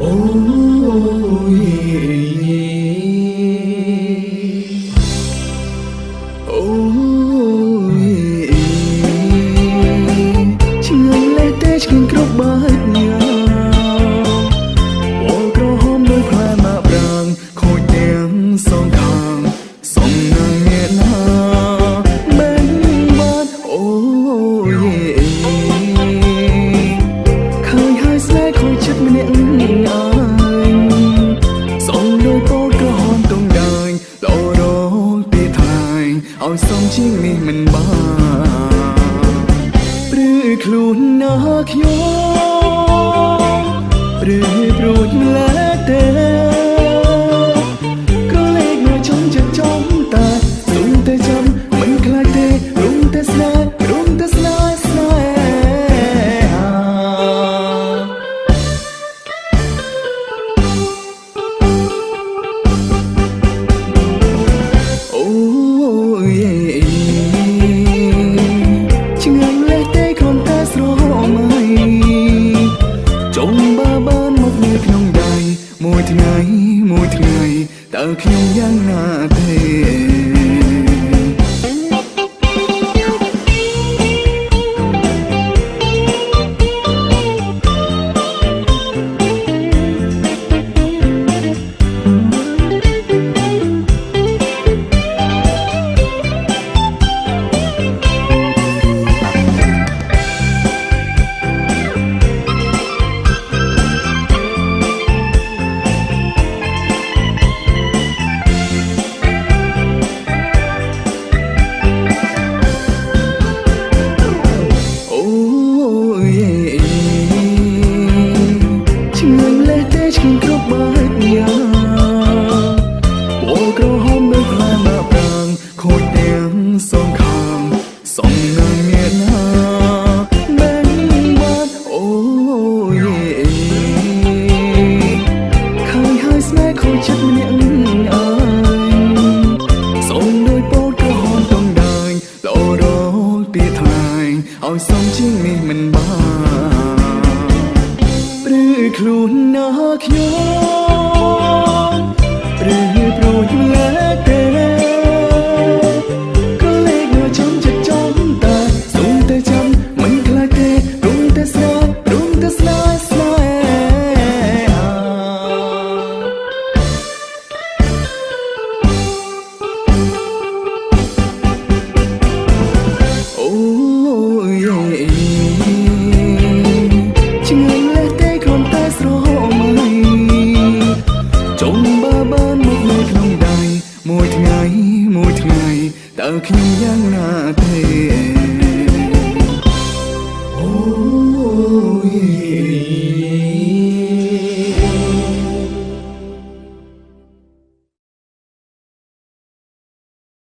អូយអូយឆ្ងាញ់លេះទេឆ្ងាញ់គ្រប់បាត់ញ៉ាអូក្រហមដូចខ្លែមកប្រាំងខូចទាំងសងខាងសងនឹងអ្នកណាមិនបាត់អូយឃើញហើយស្នេហ៍ខូចចិត្តម្នាក់ឲ្យសំជាងនេះមិនបានព្រឺខ្លួនណាខ្ញុំព្រឺព្រួយម្ល៉េះទេក៏លេខមកចំចិត្តចំតែសុំតែចាំមិនខ្លាចទេរុំតែស្នេហ៍រុំតែស្នេហ៍ស្នេហាអូមួយថ្ងៃតើខ្ញុំយ៉ាងណាទេឆ្ងាញ់គ្រប់បាត់ញ៉ាអូក្រហមដូចខ្លែមកប្រាំងខូចទាំងសងខាងសងនឹងអ្នកណាមិនបាត់អូយឃើញហើយស្នេហ៍ខូចចិត្តម្នាក់ឯងសូមដោយពោតក្រហមតងដែងលោរងពីថ្លៃឲ្យសំជាងនេះមិនបានព្រឺខ្លួនណាខ្ញុំព្រឺព្រួយម្ល៉េះទេក៏លេខមកចំចិត្តចំតែសុំតែចាំមិនខ្លាចទេរុំតែស្នេហ៍រុំតែស្នេហ៍ស្នេហាអូយឆ្ងាញ់លេះទេគ្រាន់តែស្រមៃចុំបាបានមកនៅក្នុងដៃមួយថ្ងៃតើខ្ញុំយ៉ាងណាទេ